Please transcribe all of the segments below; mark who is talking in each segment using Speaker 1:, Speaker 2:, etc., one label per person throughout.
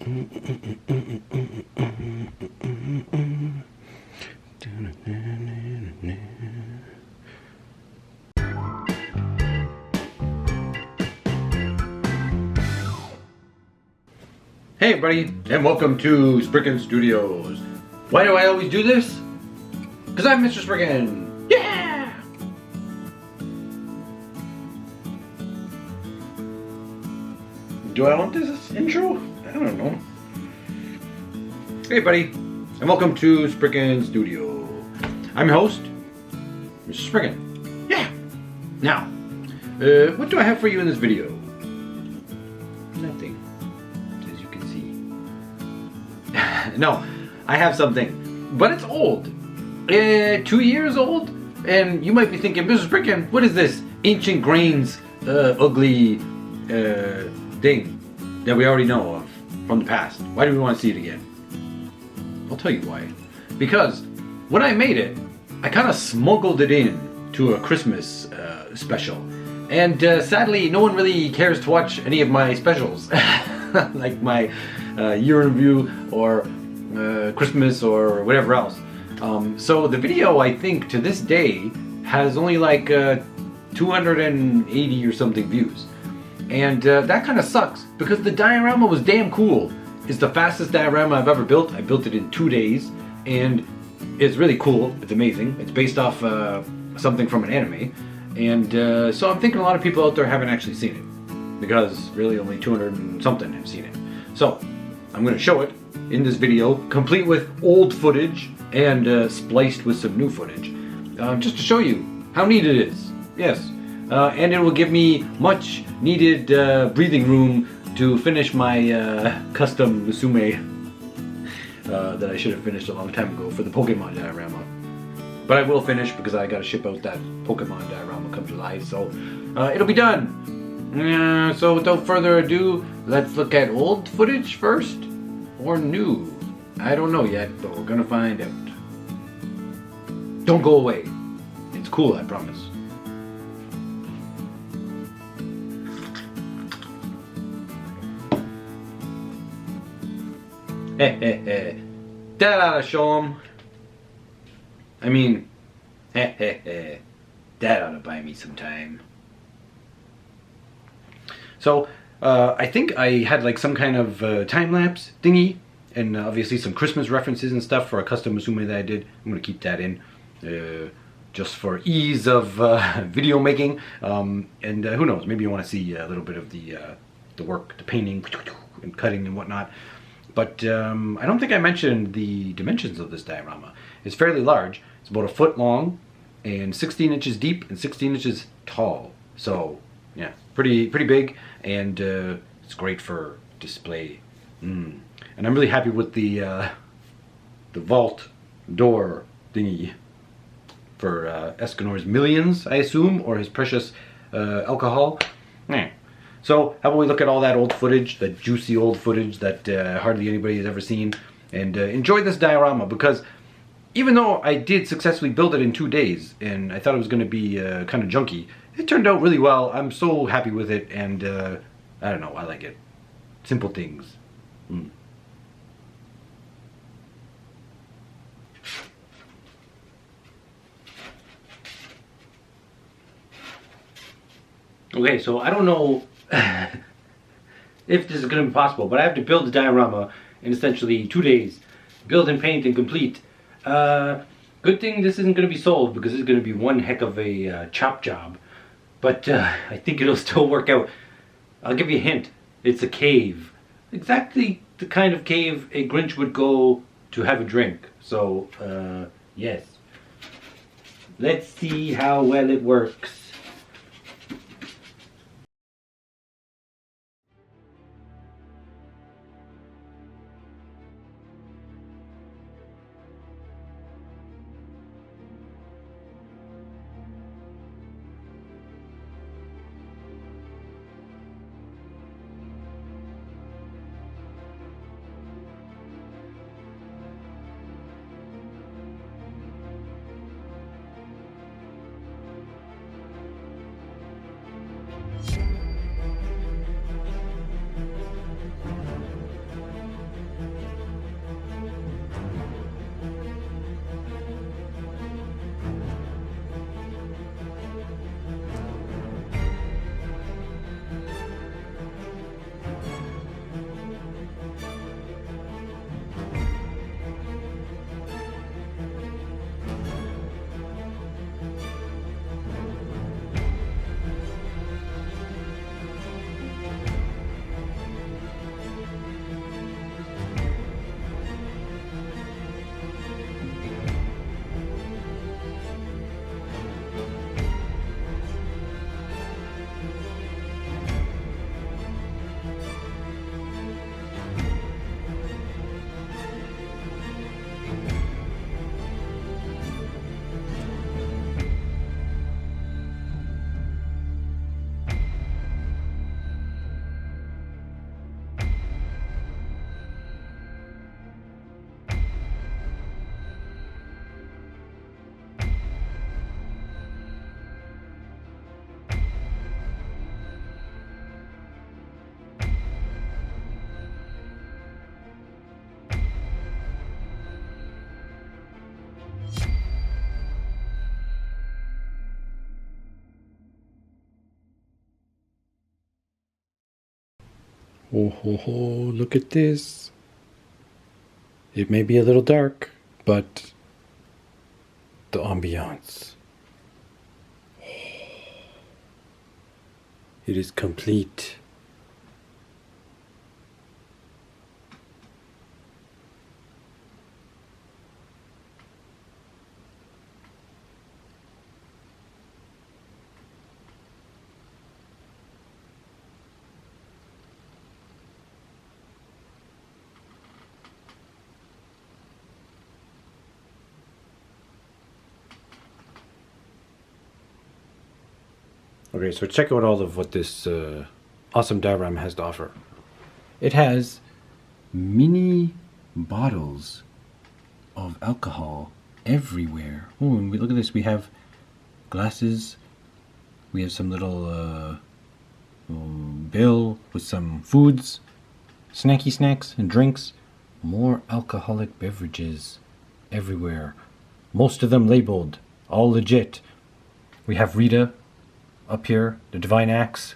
Speaker 1: Hey everybody, and welcome to Spriken Studios. Why do I always do this? Because I'm Mr. Spriken! Yeah! Do I want this intro? I don't know. Hey everybody, and welcome to Spriken Studio. I'm your host, Mr. Spriken. Yeah! Now, what do I have for you in this video? Nothing. As you can see. No, I have something, but it's old. 2 years old, and you might be thinking, Mr. Spriken, what is this ancient grains, ugly thing that we already know of from the past? Why do we want to see it again? I'll tell you why. Because when I made it, I kind of smuggled it in to a Christmas special, and sadly, no one really cares to watch any of my specials, like my year in review or Christmas or whatever else. So the video, I think, to this day has only like 280 or something views. And that kind of sucks because the diorama was damn cool. It's the fastest diorama I've ever built. I built it in 2 days, and it's really cool. It's amazing. It's based off something from an anime. And so I'm thinking a lot of people out there haven't actually seen it, because really only 200 and something have seen it. So I'm going to show it in this video, complete with old footage and spliced with some new footage, just to show you how neat it is. Yes, and it will give me much needed breathing room to finish my custom musume that I should have finished a long time ago for the Pokémon diorama. But I will finish because I gotta ship out that Pokémon diorama come July, so it'll be done. So without further ado, let's look at old footage first, or new. I don't know yet, but we're gonna find out. Don't go away. It's cool, I promise. That ought to show 'em. I mean, that ought to buy me some time. So, I think I had like some kind of time-lapse thingy, and obviously some Christmas references and stuff for a custom musume that I did. I'm going to keep that in, just for ease of video making. And who knows, maybe you want to see a little bit of the work, the painting and cutting and whatnot. But I don't think I mentioned the dimensions of this diorama. It's fairly large. It's about 1 foot long and 16 inches deep and 16 inches tall. So yeah, pretty big, and it's great for display. And I'm really happy with the vault door thingy for Escanor's millions, I assume, or his precious alcohol. Yeah. So how about we look at all that old footage, that juicy old footage that hardly anybody has ever seen, and enjoy this diorama, because even though I did successfully build it in 2 days, and I thought it was going to be kind of junky, it turned out really well. I'm so happy with it, and I don't know, I like it. Simple things. Okay, so I don't know if this is going to be possible, but I have to build the diorama in essentially 2 days. Build and paint and complete. Good thing this isn't going to be sold, because it's going to be one heck of a chop job. But I think it'll still work out. I'll give you a hint. It's a cave. Exactly the kind of cave a Grinch would go to have a drink. So, yes. Let's see how well it works. Oh ho ho, look at this. It may be a little dark, but the ambiance. It is complete. Okay, so check out all of what this awesome diorama has to offer. It has mini bottles of alcohol everywhere. Oh, and look at this. We have glasses. We have some little bill with some foods, snacky snacks and drinks. More alcoholic beverages everywhere. Most of them labeled, all legit. We have Rita up here, the Divine Axe.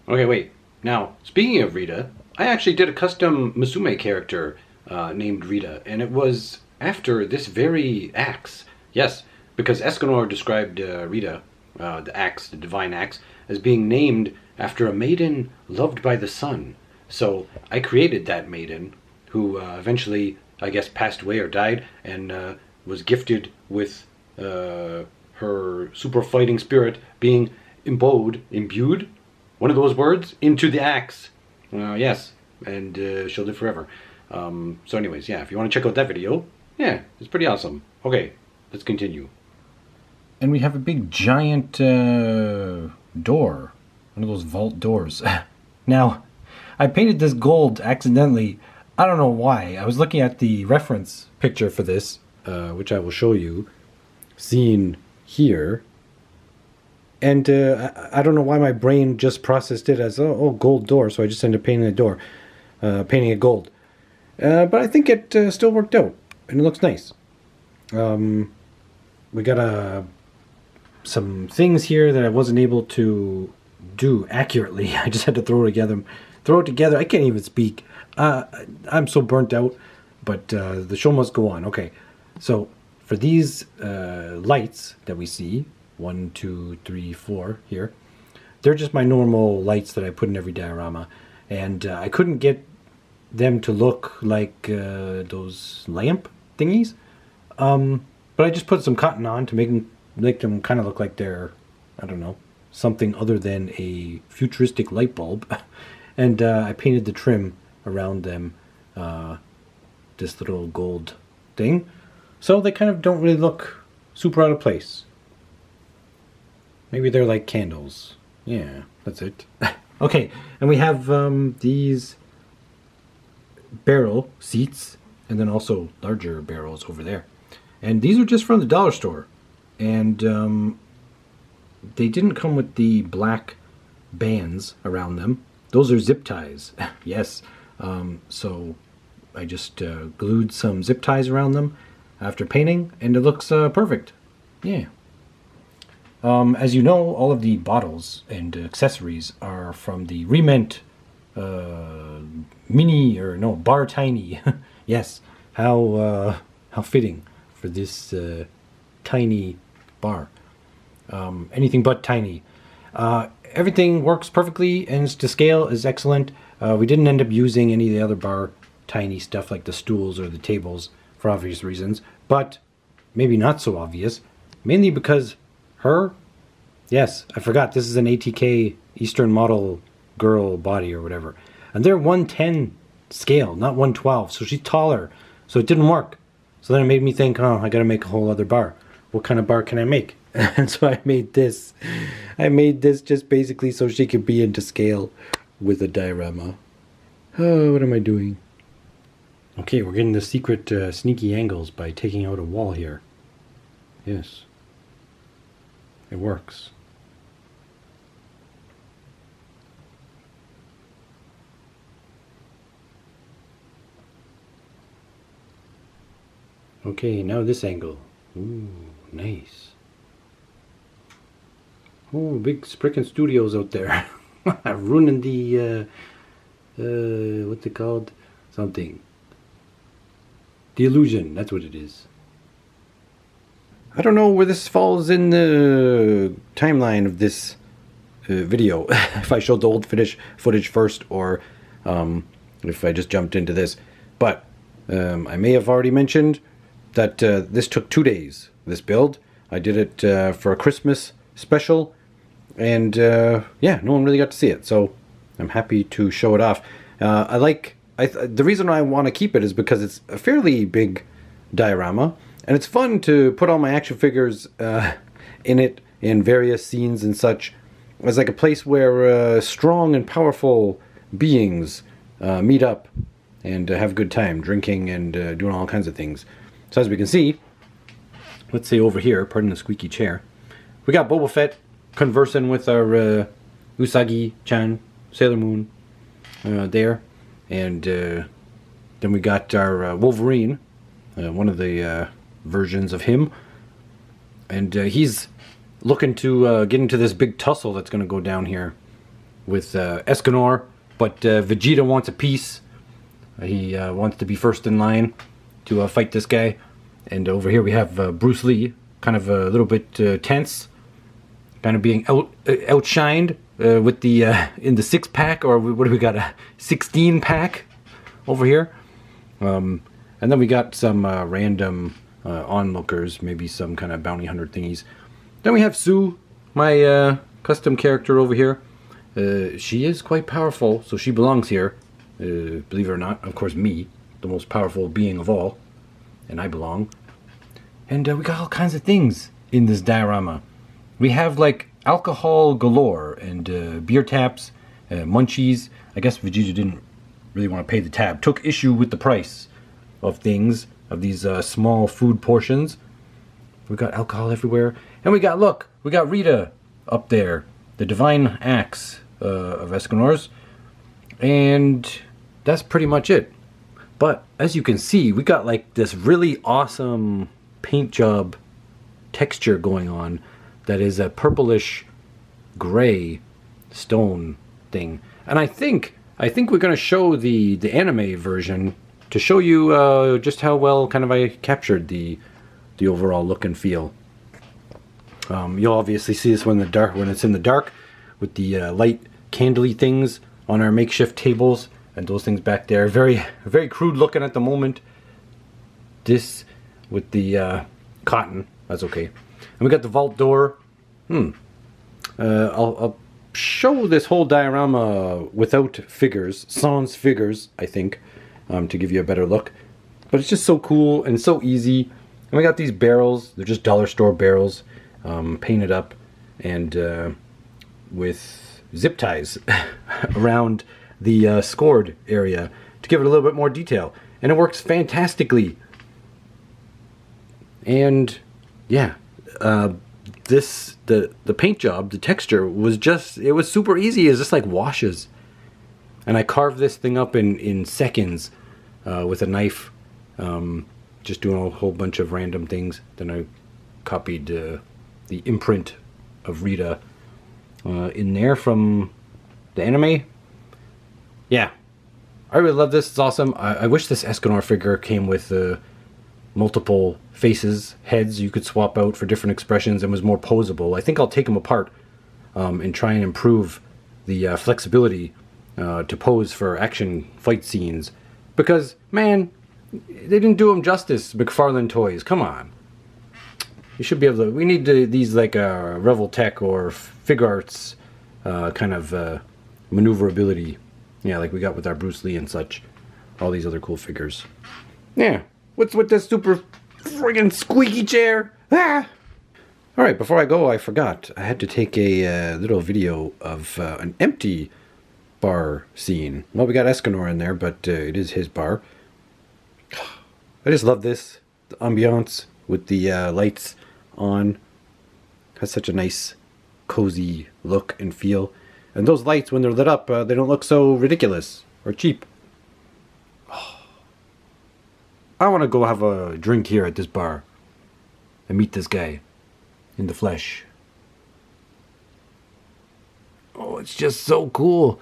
Speaker 1: Okay, wait. Now, speaking of Rita, I actually did a custom musume character named Rita, and it was after this very axe. Yes, because Escanor described Rita, the axe, the Divine Axe, as being named after a maiden loved by the sun. So I created that maiden, who eventually, I guess, passed away or died, and was gifted with her super fighting spirit being imbued, one of those words, into the axe. Yes, and she'll live forever. So anyways, yeah, if you want to check out that video, yeah, it's pretty awesome. Okay, let's continue. And we have a big giant door, one of those vault doors. Now, I painted this gold accidentally. I don't know why. I was looking at the reference picture for this, which I will show you, seen here. And I don't know why my brain just processed it as, oh, gold door. So I just ended up painting the door, painting it gold. But I think it still worked out, and it looks nice. We got some things here that I wasn't able to do accurately. I just had to throw it together. I can't even speak. I'm so burnt out, but the show must go on. Okay, so for these lights that we see, 1, 2, 3, 4 here, they're just my normal lights that I put in every diorama, and I couldn't get them to look like those lamp thingies, but I just put some cotton on to make them kind of look like they're, I don't know, something other than a futuristic light bulb. And I painted the trim around them, this little gold thing, so they kind of don't really look super out of place. Maybe they're like candles. Yeah, that's it. Okay, and we have these barrel seats, and then also larger barrels over there. And these are just from the dollar store. And they didn't come with the black bands around them. Those are zip ties. Yes. So I just glued some zip ties around them after painting, and it looks perfect. Yeah. As you know, all of the bottles and accessories are from the Rement Bar Tiny. Yes. How fitting for this tiny bar. Anything but tiny. Everything works perfectly, and to scale is excellent. We didn't end up using any of the other bar tiny stuff like the stools or the tables for obvious reasons, but maybe not so obvious, mainly because yes, I forgot, this is an ATK Eastern model girl body or whatever, and they're 110 scale, not 112, so she's taller, so it didn't work. So then it made me think, oh, I gotta make a whole other bar. What kind of bar can I make? And so I made this. I made this just basically so she could be into scale with a diorama. Oh, what am I doing? Okay, we're getting the secret sneaky angles by taking out a wall here. Yes. It works. Okay, now this angle. Ooh, nice. Oh, big Spriken Studios out there. Ruining the, what's it called? Something. The illusion, that's what it is. I don't know where this falls in the timeline of this video. If I showed the old footage first, or if I just jumped into this. But I may have already mentioned that this took 2 days, this build. I did it for a Christmas special, and yeah, no one really got to see it, so I'm happy to show it off. The reason I want to keep it is because it's a fairly big diorama, and it's fun to put all my action figures in it, in various scenes and such, as like a place where strong and powerful beings meet up and have a good time drinking and doing all kinds of things. So as we can see, let's say over here, pardon the squeaky chair, we got Boba Fett conversing with our Usagi-chan, Sailor Moon, there. And then we got our Wolverine, one of the versions of him. And he's looking to get into this big tussle that's going to go down here with Escanor. But Vegeta wants a piece. He wants to be first in line to fight this guy. And over here we have Bruce Lee, kind of a little bit tense, kind of being outshined with the in the 6-pack, or what do we got, a 16-pack over here. And then we got some random onlookers, maybe some kind of bounty hunter thingies. Then we have Sue, my custom character over here. She is quite powerful, so she belongs here. Believe it or not, of course, me, the most powerful being of all, and I belong. And we got all kinds of things in this diorama. We have like alcohol galore and beer taps, munchies. I guess Vegeta didn't really want to pay the tab. Took issue with the price of things, of these small food portions. We got alcohol everywhere. And we got, look, we got Rita up there, the divine axe of Escanor's. And that's pretty much it. But as you can see, we got like this really awesome paint job texture going on that is a purplish gray stone thing. And I think we're going to show the anime version to show you just how well kind of I captured the overall look and feel. You'll obviously see this when it's in the dark with the light candly things on our makeshift tables and those things back there. Very, very crude looking at the moment. This with the cotton, that's okay. And we got the vault door. I'll show this whole diorama without figures, sans figures, I think, to give you a better look. But it's just so cool and so easy. And we got these barrels. They're just dollar store barrels, painted up and with zip ties around the scored area to give it a little bit more detail. And it works fantastically. And yeah, the paint job, the texture was just, it was super easy. It's just like washes. And I carved this thing up in seconds with a knife, just doing a whole bunch of random things. Then I copied the imprint of Rita in there from the anime. Yeah, I really love this. It's awesome. I wish this Escanor figure came with multiple faces, heads you could swap out for different expressions and was more posable. I think I'll take them apart and try and improve the flexibility to pose for action fight scenes. Because, man, they didn't do them justice, McFarlane Toys. Come on. You should be able to... We need these like Revel Tech or Fig Arts kind of maneuverability. Yeah, like we got with our Bruce Lee and such. All these other cool figures. Yeah. What's with this super friggin' squeaky chair? Ah! Alright, before I go, I forgot. I had to take a little video of an empty bar scene. Well, we got Escanor in there, but it is his bar. I just love this. The ambiance with the lights on. Has such a nice, cozy look and feel. And those lights, when they're lit up, they don't look so ridiculous or cheap. I want to go have a drink here at this bar and meet this guy in the flesh. Oh. Oh, it's just so cool.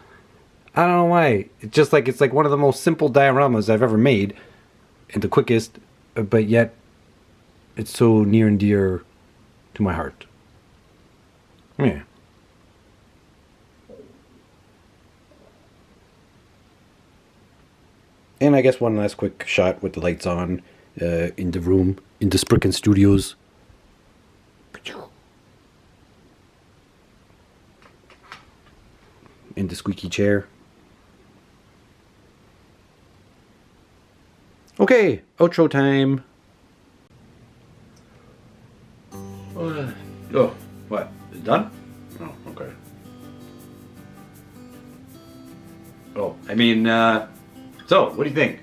Speaker 1: I don't know why. It's like one of the most simple dioramas I've ever made, and the quickest, but yet it's so near and dear to my heart. Yeah. And I guess one last quick shot with the lights on in the room, in the Spriken Studios. In the squeaky chair. Okay, outro time. Oh, what? Is it done? Oh, okay. Oh, I mean, so, what do you think?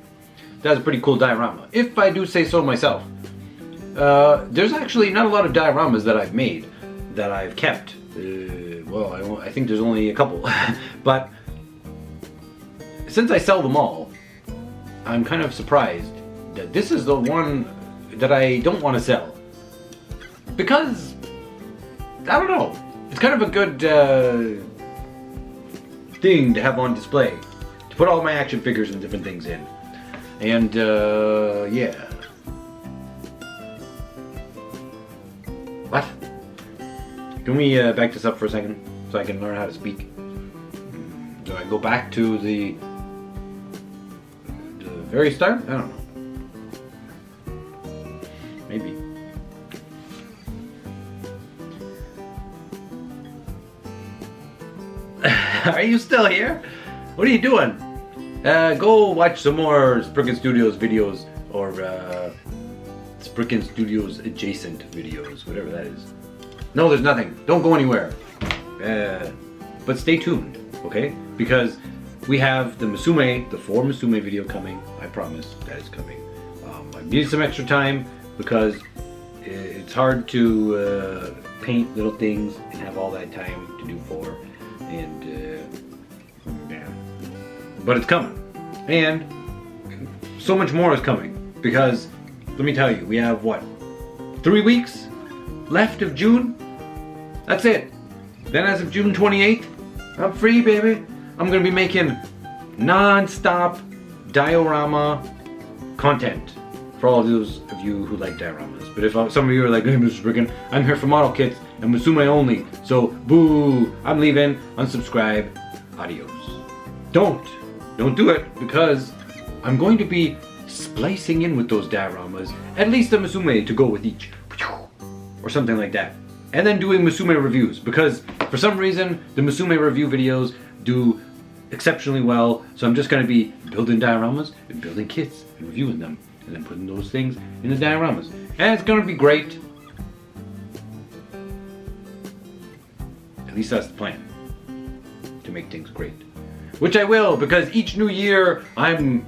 Speaker 1: That's a pretty cool diorama, if I do say so myself. There's actually not a lot of dioramas that I've made that I've kept. Well, I think there's only a couple. But since I sell them all, I'm kind of surprised that this is the one that I don't want to sell. Because, I don't know, it's kind of a good thing to have on display. To put all my action figures and different things in. And, yeah. What? Can we back this up for a second so I can learn how to speak? Do I go back to the very start? I don't know. Maybe. Are you still here? What are you doing? Go watch some more Spriken Studios videos or Spriken Studios adjacent videos, whatever that is. No, there's nothing. Don't go anywhere. But stay tuned, okay? Because we have the musume, the 4 musume video coming. I promise that is coming. I needed some extra time because it's hard to paint little things and have all that time to do 4. And yeah, but it's coming, and so much more is coming because let me tell you, we have what, 3 weeks left of June. That's it. Then as of June 28th, I'm free, baby. I'm gonna be making non-stop diorama content for all those of you who like dioramas. But if some of you are like, hey, Mr.Spriken, I'm here for model kits and musume only, so boo, I'm leaving, unsubscribe, adios. Don't do it, because I'm going to be splicing in with those dioramas, at least a musume to go with each, or something like that. And then doing musume reviews, because for some reason, the musume review videos do exceptionally well, so I'm just going to be building dioramas and building kits and reviewing them, and then putting those things in the dioramas. And it's going to be great. At least that's the plan, to make things great. Which I will, because each new year I'm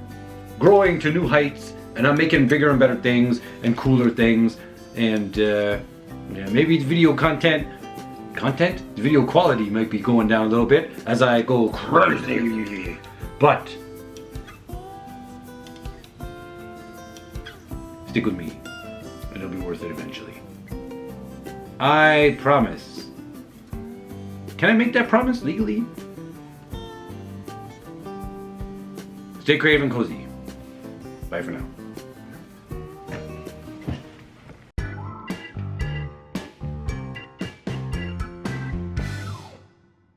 Speaker 1: growing to new heights, and I'm making bigger and better things, and cooler things, and yeah, maybe the video the video quality might be going down a little bit as I go crazy, but stick with me, and it'll be worth it eventually. I promise. Can I make that promise legally? Stay creative and cozy. Bye for now.